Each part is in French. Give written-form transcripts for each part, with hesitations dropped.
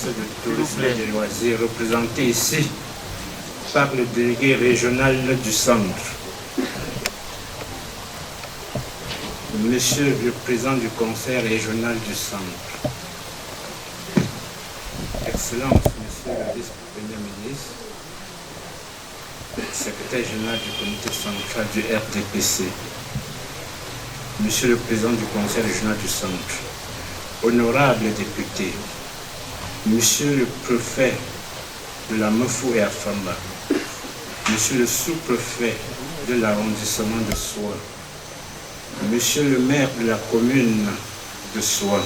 de tourisme et des loisirs, représenté ici par le délégué régional du centre, Monsieur le président du conseil régional du centre, Excellence, Monsieur le vice-premier ministre, secrétaire général du comité central du RTPC, Monsieur le président du conseil régional du centre, honorables députés, Monsieur le préfet de la Mefou et Afamba, Monsieur le sous-préfet de l'arrondissement de Soie, Monsieur le maire de la commune de Soie,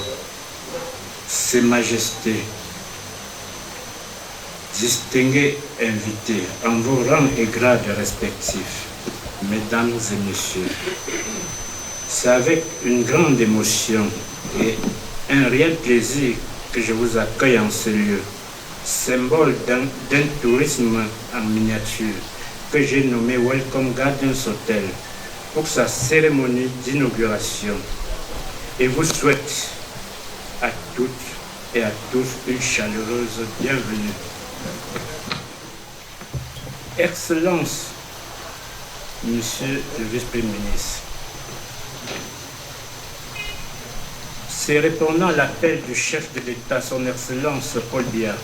Ses Majestés, distingués invités en vos rangs et grades respectifs, Mesdames et Messieurs, c'est avec une grande émotion et un réel plaisir que je vous accueille en ce lieu, symbole d'un tourisme en miniature, que j'ai nommé Welcome Gardens Hotel, pour sa cérémonie d'inauguration, et vous souhaite à toutes et à tous une chaleureuse bienvenue. Excellence, Monsieur le vice-premier ministre, c'est répondant à l'appel du chef de l'État, son Excellence Paul Biya,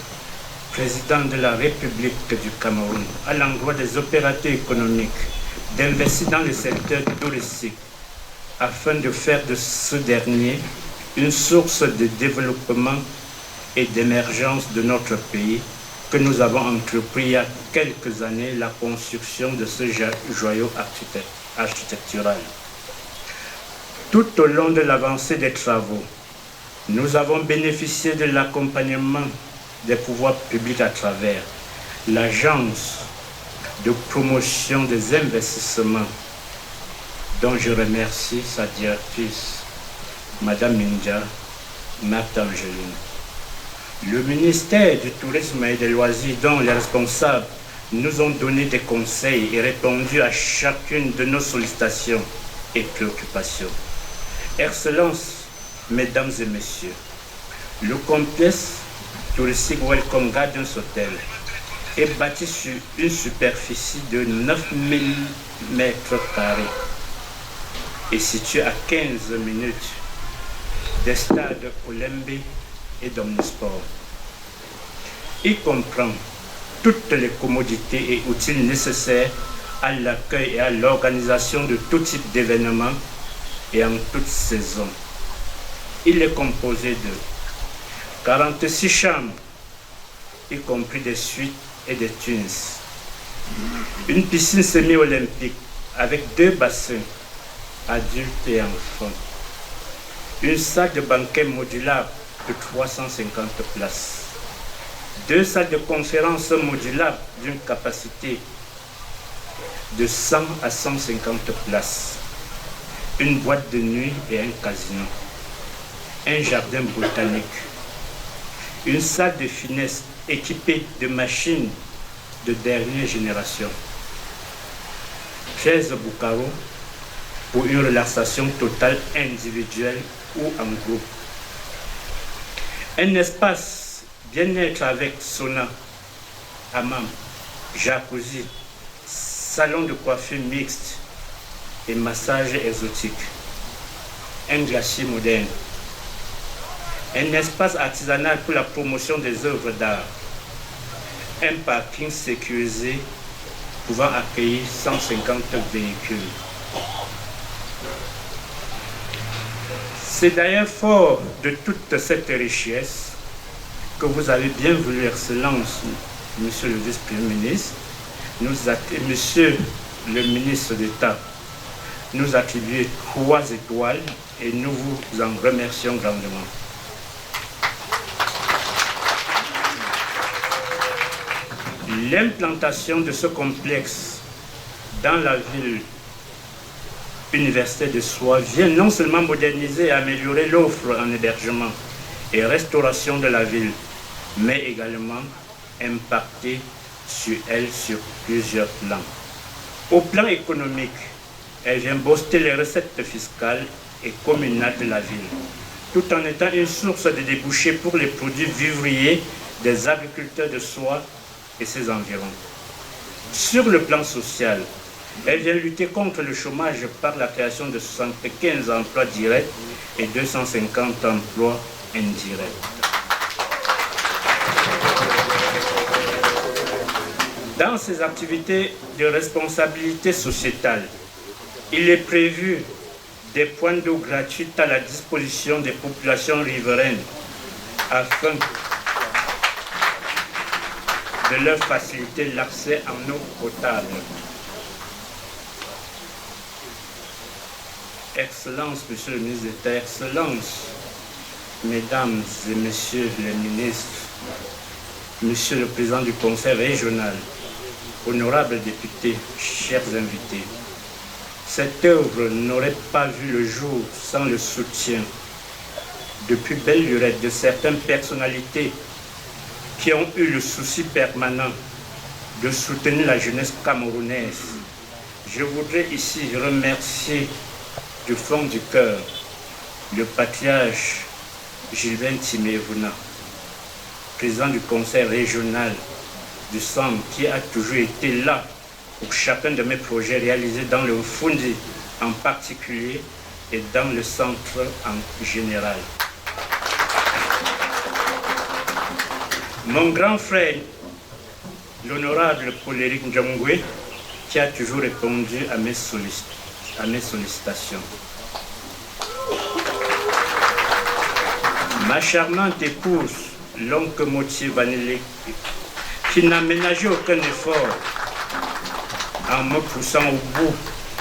président de la République du Cameroun, à l'endroit des opérateurs économiques, d'investir dans le secteur touristique afin de faire de ce dernier une source de développement et d'émergence de notre pays, que nous avons entrepris il y a quelques années la construction de ce joyau architectural. Tout au long de l'avancée des travaux, nous avons bénéficié de l'accompagnement des pouvoirs publics à travers l'agence de promotion des investissements, dont je remercie sa directrice, Madame Minja, Marthe Angeline. Le ministère du Tourisme et des Loisirs, dont les responsables nous ont donné des conseils et répondu à chacune de nos sollicitations et préoccupations. Excellences, Mesdames et Messieurs, le complexe touristique Welcome Gardens Hotel est bâti sur une superficie de 9000 mètres carrés et situé à 15 minutes des stades Olembe et d'Omnisport. Il comprend toutes les commodités et outils nécessaires à l'accueil et à l'organisation de tout type d'événements et en toute saison. Il est composé de 46 chambres, y compris des suites et des twins, une piscine semi-olympique avec 2 bassins, adultes et enfants, une salle de banquet modulable de 350 places, 2 salles de conférence modulables d'une capacité de 100 à 150 places, une boîte de nuit et un casino, un jardin botanique, une salle de finesse équipée de machines de dernière génération, 13 boucaros pour une relaxation totale individuelle ou en groupe, un espace bien-être avec sauna, hammam, jacuzzi, salon de coiffure mixte et massage exotique, un glacier moderne, un espace artisanal pour la promotion des œuvres d'art, un parking sécurisé pouvant accueillir 150 véhicules. C'est d'ailleurs fort de toute cette richesse que vous avez bien voulu, Excellence, Monsieur le vice-premier ministre, Monsieur le ministre d'État, nous attribuer 3 étoiles et nous vous en remercions grandement. L'implantation de ce complexe dans la ville universitaire de Soie vient non seulement moderniser et améliorer l'offre en hébergement et restauration de la ville, mais également impacter sur elle sur plusieurs plans. Au plan économique, elle vient booster les recettes fiscales et communales de la ville, tout en étant une source de débouchés pour les produits vivriers des agriculteurs de soie et ses environs. Sur le plan social, elle vient lutter contre le chômage par la création de 75 emplois directs et 250 emplois indirects. Dans ses activités de responsabilité sociétale, il est prévu des points d'eau gratuites à la disposition des populations riveraines afin de leur faciliter l'accès en eau potable. Excellence, Monsieur le ministre d'État, Excellence, Mesdames et Messieurs les ministres, Monsieur le Président du Conseil régional, honorables députés, chers invités, cette œuvre n'aurait pas vu le jour sans le soutien depuis belle lurette de certaines personnalités qui ont eu le souci permanent de soutenir la jeunesse camerounaise. Je voudrais ici remercier du fond du cœur le patriarche Gilbert Timévouna, président du conseil régional du centre, qui a toujours été là pour chacun de mes projets réalisés dans le Fundi en particulier et dans le centre en général. Mon grand frère, l'honorable Paul-Éric Ndjongwe, qui a toujours répondu à mes sollicitations. Ma charmante épouse, l'oncle Motier Vanelli, qui n'a ménagé aucun effort en me poussant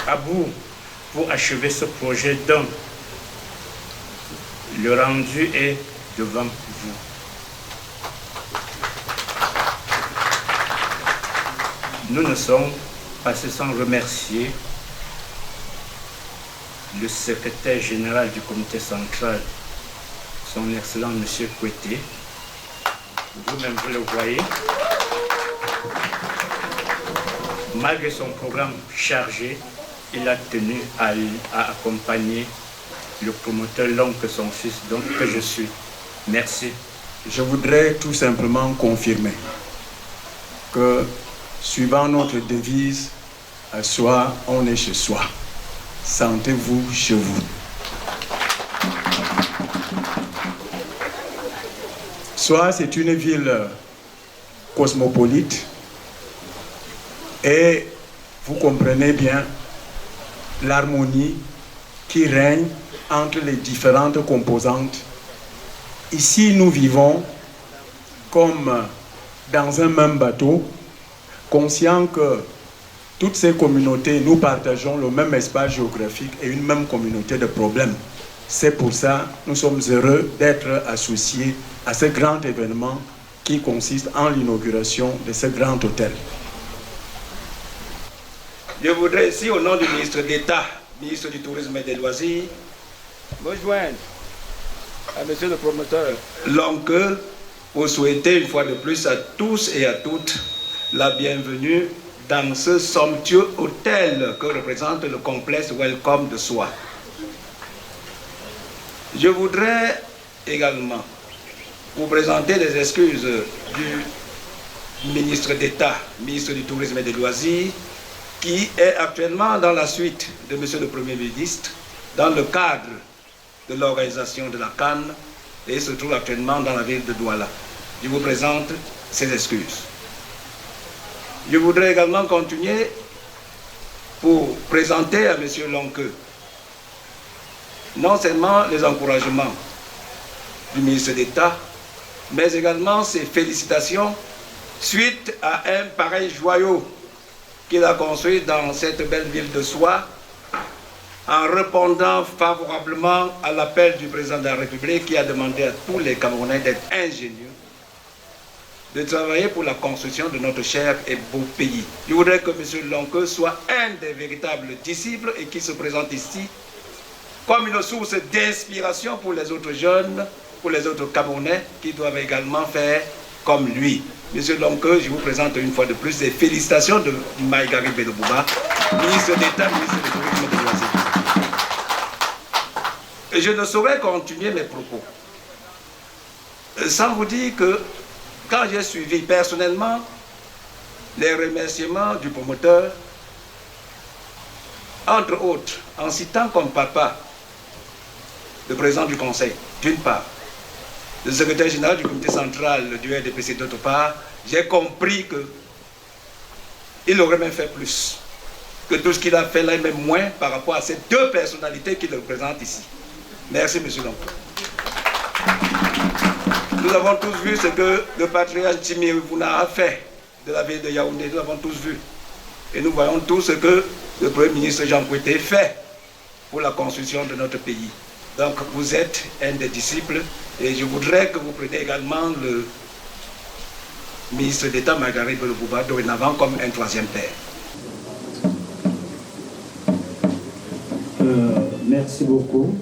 à bout pour achever ce projet dont le rendu est devant vous. Nous ne sommes passés sans remercier le secrétaire général du comité central, son excellent Monsieur Kouété. Vous-même, vous le voyez. Malgré son programme chargé, il a tenu à accompagner le promoteur, l'oncle, son fils, donc que je suis. Merci. Je voudrais tout simplement confirmer que, suivant notre devise, à soi, on est chez soi. Sentez-vous chez vous. Soie, c'est une ville cosmopolite et vous comprenez bien l'harmonie qui règne entre les différentes composantes. Ici, nous vivons comme dans un même bateau, conscients que toutes ces communautés, nous partageons le même espace géographique et une même communauté de problèmes. C'est pour ça que nous sommes heureux d'être associés à ce grand événement qui consiste en l'inauguration de ce grand hôtel. Je voudrais ici, au nom du ministre d'État, ministre du Tourisme et des Loisirs, me joindre à monsieur le promoteur l'oncle pour souhaiter une fois de plus à tous et à toutes la bienvenue dans ce somptueux hôtel que représente le complexe Welcome de Soie. Je voudrais également vous présenter les excuses du ministre d'État, ministre du Tourisme et des Loisirs, qui est actuellement dans la suite de monsieur le Premier ministre, dans le cadre de l'organisation de la Cannes, et se trouve actuellement dans la ville de Douala. Je vous présente ces excuses. Je voudrais également continuer pour présenter à monsieur Lonqueux non seulement les encouragements du ministre d'État, mais également ses félicitations suite à un pareil joyau qu'il a construit dans cette belle ville de Soie, en répondant favorablement à l'appel du président de la République qui a demandé à tous les Camerounais d'être ingénieux, de travailler pour la construction de notre cher et beau pays. Je voudrais que M. Lonqueux soit un des véritables disciples et qui se présente ici comme une source d'inspiration pour les autres jeunes, pour les autres Camerounais qui doivent également faire comme lui. Monsieur Lonqueux, je vous présente une fois de plus les félicitations de Maïgari Belobouba, ministre d'État, ministre du Tourisme et des Loisirs. Et je ne saurais continuer mes propos sans vous dire que quand j'ai suivi personnellement les remerciements du promoteur, entre autres, en citant comme papa le président du conseil, d'une part, le secrétaire général du comité central du RDPC, d'autre part, j'ai compris qu'il aurait même fait plus que tout ce qu'il a fait là, et même moins par rapport à ces deux personnalités qui le représentent ici. Merci, monsieur l'oncle. Nous avons tous vu ce que le patriarche Jimmy Rivuna a fait de la ville de Yaoundé. Nous l'avons tous vu. Et nous voyons tous ce que le Premier ministre Jean Kouété fait pour la construction de notre pays. Donc vous êtes un des disciples et je voudrais que vous preniez également le ministre d'État Margaret Belobouba dorénavant comme un troisième père. Merci beaucoup.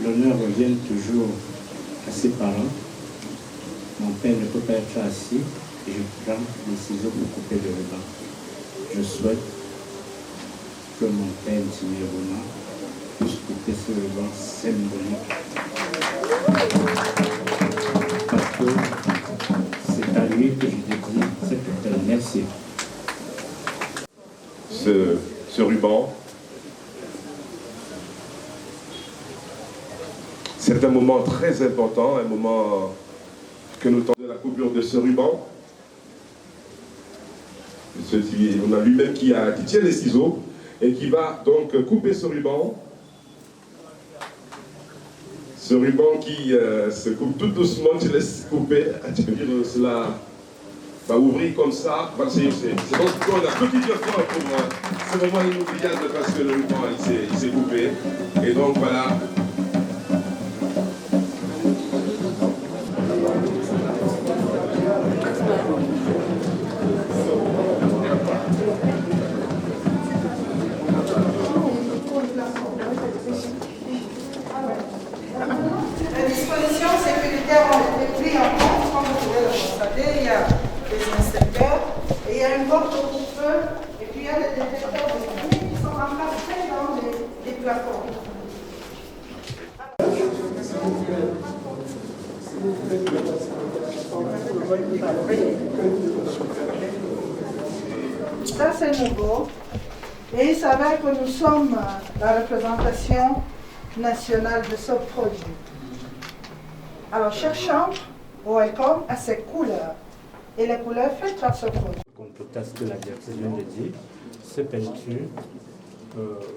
L'honneur revient toujours à ses parents. Mon père ne peut pas être assis et je prends les ciseaux pour couper le ruban. Je souhaite que mon père Timérouna puisse couper ce ruban symbolique. Parce que c'est à lui que je dédie cette tutelle. Merci. Ce ruban, c'est un moment très important, un moment que nous tendons la coupure de ce ruban. On a lui-même qui tient les ciseaux et qui va donc couper ce ruban. Ce ruban qui se coupe tout doucement, tu laisses couper, tu peux dire cela va ouvrir comme ça. C'est donc on a petit effort pour ce moment inoubliable parce que le ruban il s'est coupé. Et donc voilà. Les dispositions sécuritaires ont été prises en compte, comme vous pouvez le constater. Il y a des inspecteurs, et il y a une porte au feu, et puis il y a des détecteurs de fumée qui sont encadrés dans les plafonds. Ça c'est nouveau. Et il s'avère que nous sommes la représentation nationale de ce produit. Alors, cherchons welcome à ces couleurs et les couleurs faites par ce produit. Contre ce que la directrice vient de dire, ces peintures,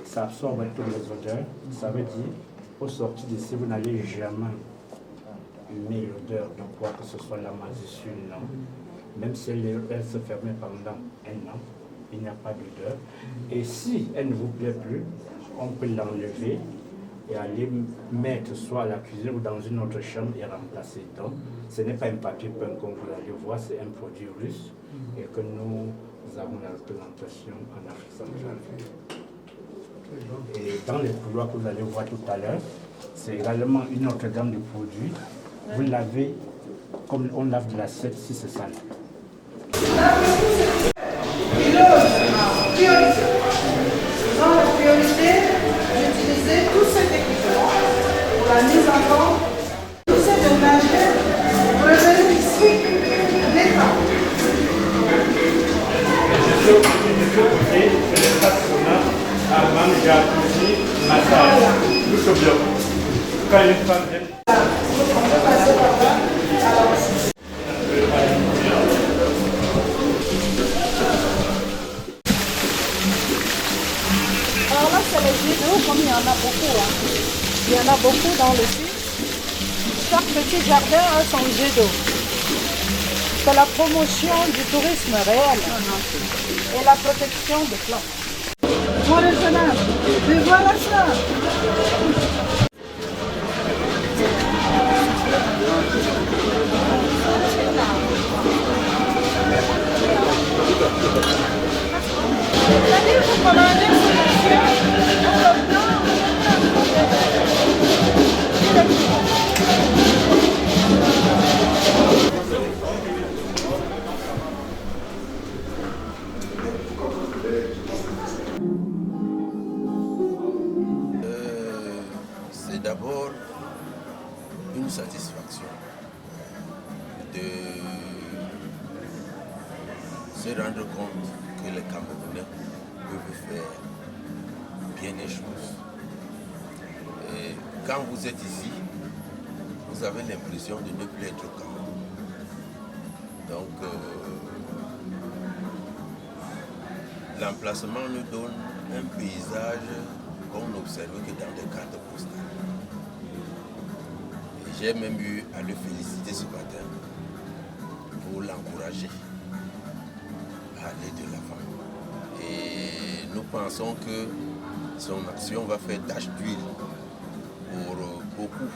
ça absorbe toutes les odeurs. Ça veut dire, au sortir d'ici, vous n'allez jamais humer l'odeur de quoi que ce soit la moisissure, non. Même si elle se fermait pendant un an, il n'y a pas d'odeur. Et si elle ne vous plaît plus, on peut l'enlever et aller mettre soit à la cuisine ou dans une autre chambre et remplacer. Donc, ce n'est pas un papier peint comme vous allez voir, c'est un produit russe et que nous avons la représentation en Afrique centrale. Et dans les couloirs que vous allez voir tout à l'heure, c'est également une autre gamme de produits. Vous lavez comme on lave de l'assiette si c'est sale. Dans la priorité d'utiliser tout cet équipement pour la mise en compte, tout ces ménagers pour revenir ici l'État. Je suis occupé de l'espace sonore avant jacuzzi, massage, tout ce bloc. Quand une femme vient. On peut passer par là. Alors là, c'est les jets d'eau, comme il y en a beaucoup. Il y en a beaucoup dans le sud. Chaque petit jardin a son jet d'eau. C'est la promotion du tourisme réel et la protection des plantes. Mon raisonnable, mais voilà ça. C'est-à-dire que pendant un c'est d'abord une satisfaction me rendre compte que les Camerounais peuvent faire bien les choses. Et quand vous êtes ici, vous avez l'impression de ne plus être au Cameroun. Donc, l'emplacement nous donne un paysage qu'on n'observe que dans des cartes postales. Et j'ai même eu à le féliciter ce matin pour l'encourager à aller de l'avant. Et nous pensons que son action va faire tache d'huile pour beaucoup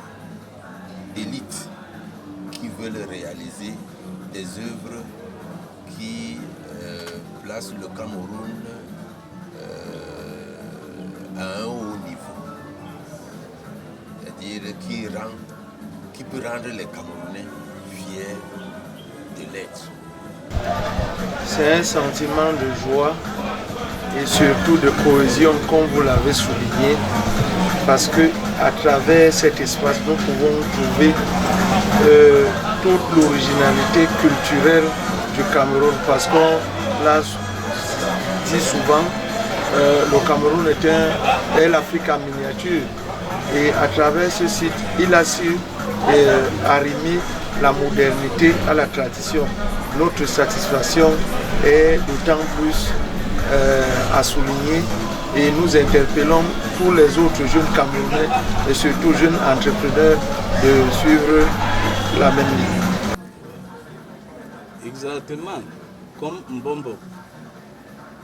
d'élites qui veulent réaliser des œuvres qui placent le Cameroun à un haut niveau. C'est-à-dire qui peut rendre les Camerounais fiers de l'être. C'est un sentiment de joie et surtout de cohésion, comme vous l'avez souligné, parce que à travers cet espace, nous pouvons trouver toute l'originalité culturelle du Cameroun, parce qu'on l'a dit souvent, le Cameroun est l'Afrique en miniature, et à travers ce site, il a su arrimer la modernité à la tradition. Notre satisfaction est d'autant plus à souligner, et nous interpellons tous les autres jeunes Camerounais et surtout jeunes entrepreneurs de suivre la même ligne. Exactement, comme Mbombo.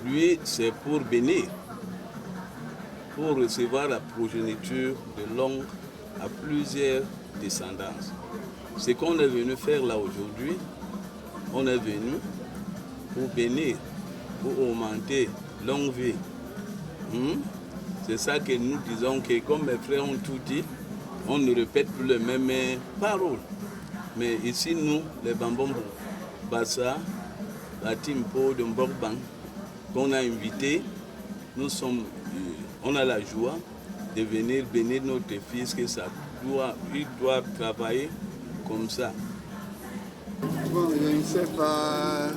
Lui, c'est pour bénir, pour recevoir la progéniture de longue à plusieurs descendances. Ce qu'on est venu faire là aujourd'hui, on est venu pour bénir, pour augmenter longue vie. C'est ça que nous disons, que comme mes frères ont tout dit, on ne répète plus les mêmes paroles. Mais ici, nous, les Bambombo, Bassa, la Timpo de Mbokbang, qu'on a invité, on a la joie de venir bénir notre fils, que il doit travailler comme ça. Bon, je ne sais pas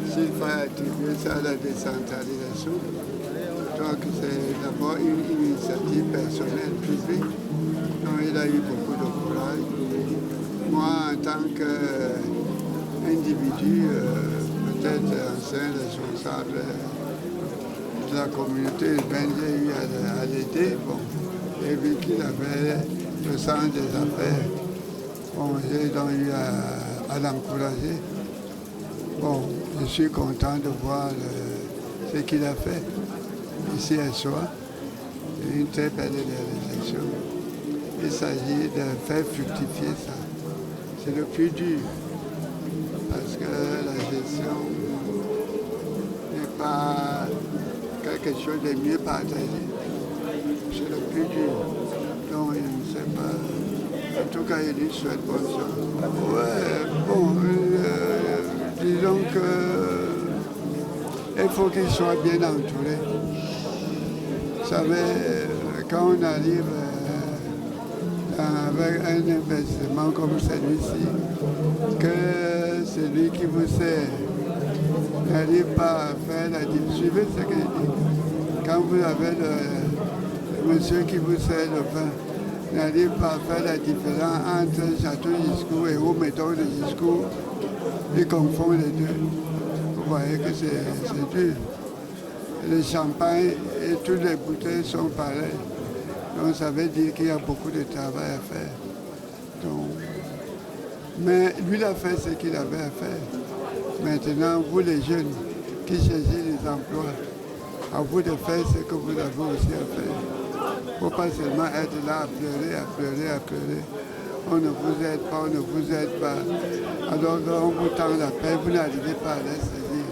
s'il faut attribuer ça à la décentralisation. Je crois que c'est d'abord une initiative personnelle, privée, dont il a eu beaucoup de courage. Moi, en tant qu'individu, peut-être ancien responsable de la communauté urbaine, j'ai eu à l'aider. Bon, j'ai vu qu'il avait le sens des affaires. Bon, j'ai donc eu à l'encourager. Bon, je suis content de voir ce qu'il a fait ici à Soa. C'est une très belle réalisation. Il s'agit de faire fructifier ça. C'est le plus dur, parce que la gestion n'est pas quelque chose de mieux partagé. C'est le plus dur. Donc, je ne sais pas. En tout cas, il lui souhaite bonne chance. Ouais, bon, disons qu'il faut qu'il soit bien entouré. Vous savez, quand on arrive avec un investissement comme celui-ci, que celui qui vous sert n'arrive pas à faire la différence. Suivez ce qu'il dit. Quand vous avez le monsieur qui vous sert le vin, n'arrive pas à faire la différence entre château Giscourt et haut méthode de Giscourt, il confond les deux. Vous voyez que c'est dur. Le champagne et toutes les bouteilles sont pareilles. Donc ça veut dire qu'il y a beaucoup de travail à faire. Donc, mais lui, il a fait ce qu'il avait à faire. Maintenant, vous les jeunes qui cherchez des emplois, à vous de faire ce que vous avez aussi à faire. Il ne faut pas seulement être là à pleurer, à pleurer, à pleurer. On ne vous aide pas, on ne vous aide pas. Alors on vous tend la paix, vous n'arrivez pas à la saisir.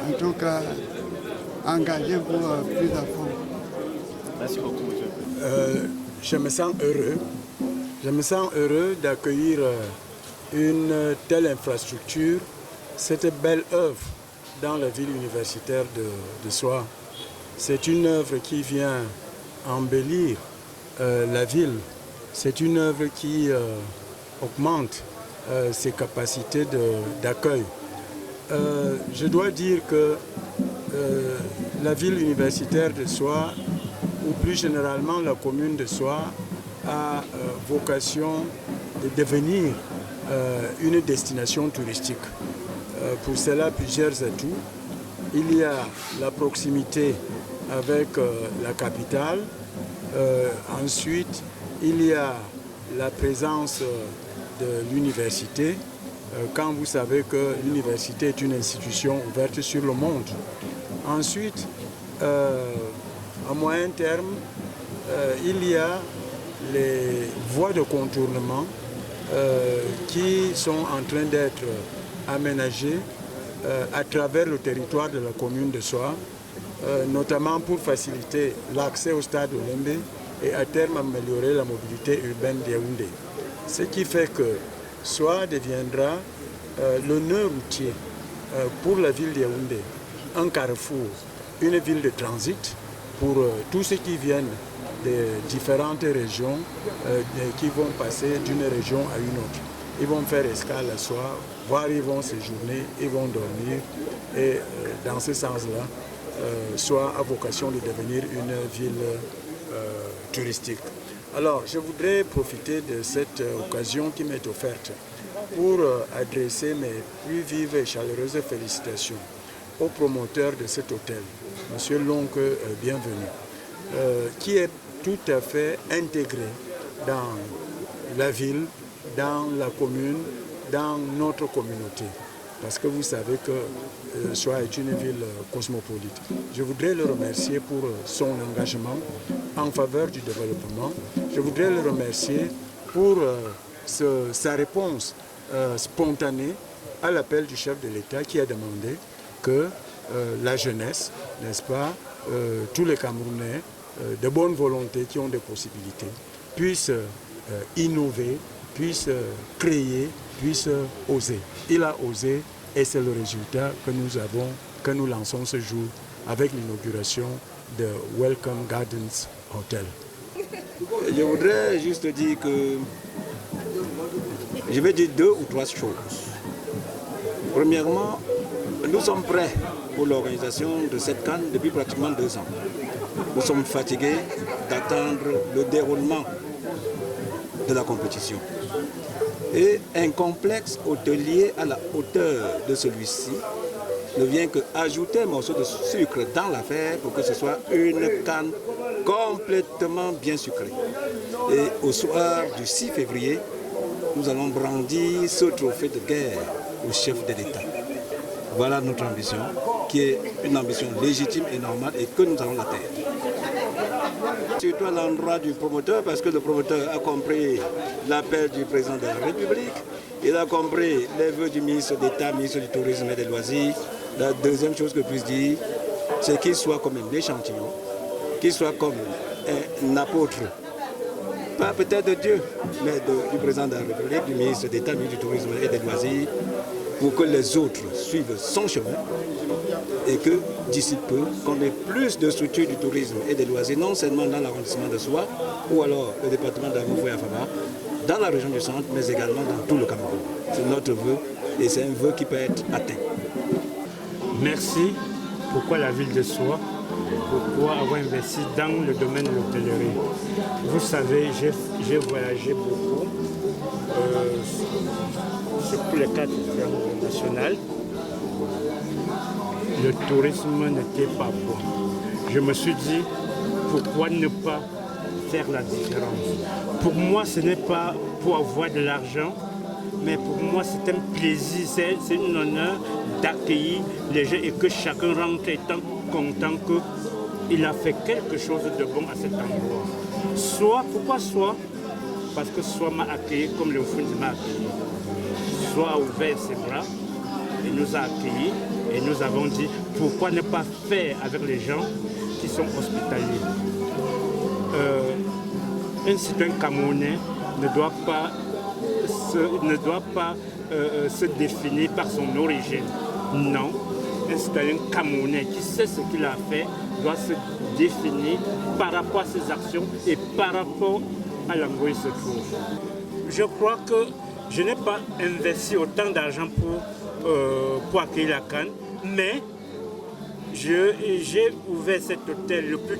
En tout cas, engagez-vous plus à fond. Merci beaucoup, monsieur. Je me sens heureux. Je me sens heureux d'accueillir une telle infrastructure, cette belle œuvre dans la ville universitaire de Soa. C'est une œuvre qui vient embellir la ville. C'est une œuvre qui augmente ses capacités d'accueil. Je dois dire que la ville universitaire de Soie, ou plus généralement la commune de Soie, a vocation de devenir une destination touristique. Pour cela, plusieurs atouts. Il y a la proximité avec la capitale. Ensuite, il y a la présence de l'université. Quand vous savez que l'université est une institution ouverte sur le monde. Ensuite, à moyen terme, il y a les voies de contournement qui sont en train d'être aménagées à travers le territoire de la commune de Soie, notamment pour faciliter l'accès au stade Olembe et à terme améliorer la mobilité urbaine d'Yaoundé. Ce qui fait que Soie deviendra le nœud routier pour la ville de Yaoundé, un carrefour, une ville de transit pour tous ceux qui viennent des différentes régions qui vont passer d'une région à une autre. Ils vont faire escale à Soie, voire ils vont séjourner, ils vont dormir et dans ce sens-là, Soie a vocation de devenir une ville touristique. Alors, je voudrais profiter de cette occasion qui m'est offerte pour adresser mes plus vives et chaleureuses félicitations au promoteur de cet hôtel, M. Lonque, bienvenue, qui est tout à fait intégré dans la ville, dans la commune, dans notre communauté. Parce que vous savez que Soie est une ville cosmopolite. Je voudrais le remercier pour son engagement en faveur du développement. Je voudrais le remercier pour sa réponse spontanée à l'appel du chef de l'État qui a demandé que la jeunesse, n'est-ce pas, tous les Camerounais de bonne volonté qui ont des possibilités, puissent innover, puissent créer, puissent oser. Il a osé et c'est le résultat que nous lançons ce jour avec l'inauguration de Welcome Gardens Hotel. Je voudrais juste dire que je vais dire 2 ou 3 choses. Premièrement, nous sommes prêts pour l'organisation de cette CAN depuis pratiquement 2 ans. Nous sommes fatigués d'attendre le déroulement de la compétition. Et un complexe hôtelier à la hauteur de celui-ci ne vient qu'ajouter un morceau de sucre dans l'affaire pour que ce soit une CAN complètement bien sucrée. Et au soir du 6 février, nous allons brandir ce trophée de guerre au chef de l'État. Voilà notre ambition, qui est une ambition légitime et normale et que nous allons l'atteindre. Surtout à l'endroit du promoteur, parce que le promoteur a compris l'appel du président de la République, il a compris les vœux du ministre d'État, ministre du Tourisme et des Loisirs. La deuxième chose que je puisse dire, c'est qu'il soit comme un échantillon, qu'il soit comme un apôtre, pas peut-être de Dieu, mais du président de la République, du ministre d'État, ministre du Tourisme et des Loisirs, pour que les autres suivent son chemin et que d'ici peu, qu'on ait plus de structures du tourisme et des loisirs, non seulement dans l'arrondissement de Soie ou alors le département d'Amoufou-Afama, dans la région du centre, mais également dans tout le Cameroun. C'est notre vœu et c'est un vœu qui peut être atteint. Merci. Pourquoi la ville de Soie? Pourquoi avoir investi dans le domaine de l'hôtellerie? Vous savez, j'ai voyagé beaucoup sur tous les 4 langues nationales. Le tourisme n'était pas bon. Je me suis dit, pourquoi ne pas faire la différence? Pour moi, ce n'est pas pour avoir de l'argent, mais pour moi, c'est un plaisir, c'est un honneur d'accueillir les gens et que chacun rentre étant content qu'il a fait quelque chose de bon à cet endroit. Soit, pourquoi Soie? Parce que Soie m'a accueilli comme le Fund m'a accueilli. Soie a ouvert ses bras et nous a accueillis et nous avons dit pourquoi ne pas faire avec les gens qui sont hospitaliers. Un citoyen camerounais ne doit pas se définir par son origine. Non, un citoyen camerounais qui sait ce qu'il a fait doit se définir par rapport à ses actions et par rapport à l'endroit où il se trouve. Je crois que je n'ai pas investi autant d'argent pour pour accueillir la CAN, mais j'ai ouvert cet hôtel le plus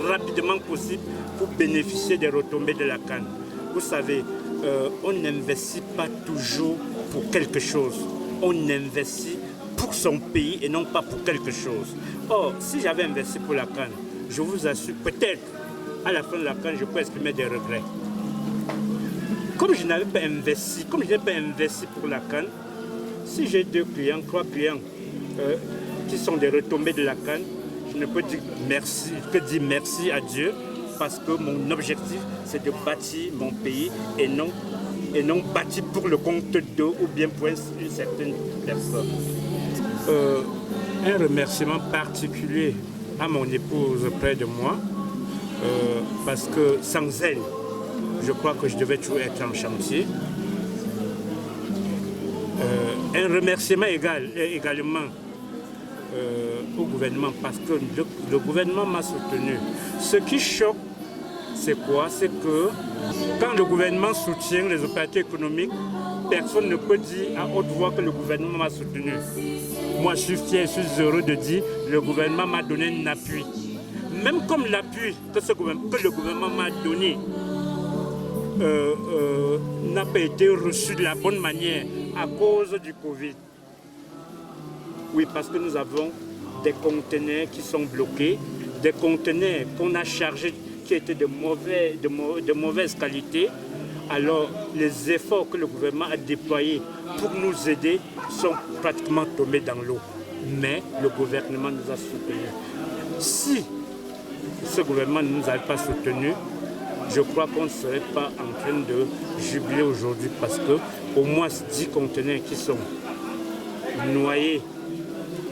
rapidement possible pour bénéficier des retombées de la CAN. Vous savez, on n'investit pas toujours pour quelque chose. On investit pour son pays et non pas pour quelque chose. Or, si j'avais investi pour la CAN, je vous assure, peut-être, à la fin de la CAN, je peux exprimer des regrets. Comme je n'avais pas investi, pour la CAN, si j'ai 2 clients, 3 clients qui sont des retombées de la CAN, je ne peux dire merci à Dieu, parce que mon objectif, c'est de bâtir mon pays et non bâtir pour le compte d'eux ou bien pour une certaine personne. Un remerciement particulier à mon épouse près de moi, parce que sans elle, je crois que je devais toujours être en chantier. Un remerciement également au gouvernement, parce que le gouvernement m'a soutenu. Ce qui choque, c'est quoi? C'est que quand le gouvernement soutient les opérateurs économiques, personne ne peut dire à haute voix que le gouvernement m'a soutenu. Moi, je suis fier, je suis heureux de dire que le gouvernement m'a donné un appui. Même comme l'appui que le gouvernement m'a donné n'a pas été reçu de la bonne manière à cause du Covid. Oui, parce que nous avons des conteneurs qui sont bloqués, des conteneurs qu'on a chargés qui étaient de mauvaise qualité. Alors, les efforts que le gouvernement a déployés pour nous aider sont pratiquement tombés dans l'eau. Mais le gouvernement nous a soutenus. Si ce gouvernement ne nous avait pas soutenus, je crois qu'on ne serait pas en train de jubiler aujourd'hui, parce qu'au moins 10 conteneurs qui sont noyés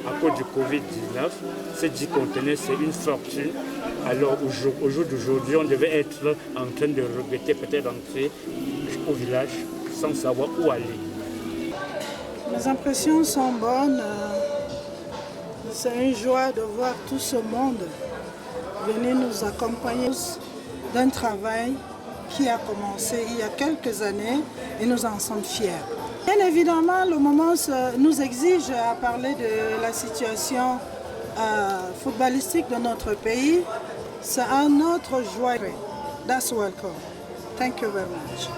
à cause du Covid-19, ces 10 conteneurs, c'est une fortune. Alors au jour d'aujourd'hui, on devait être en train de regretter peut-être rentrer au village sans savoir où aller. Les impressions sont bonnes. C'est une joie de voir tout ce monde venir nous accompagner d'un travail qui a commencé il y a quelques années et nous en sommes fiers. Bien évidemment, le moment nous exige à parler de la situation footballistique de notre pays. C'est un autre joie. That's welcome. Thank you very much.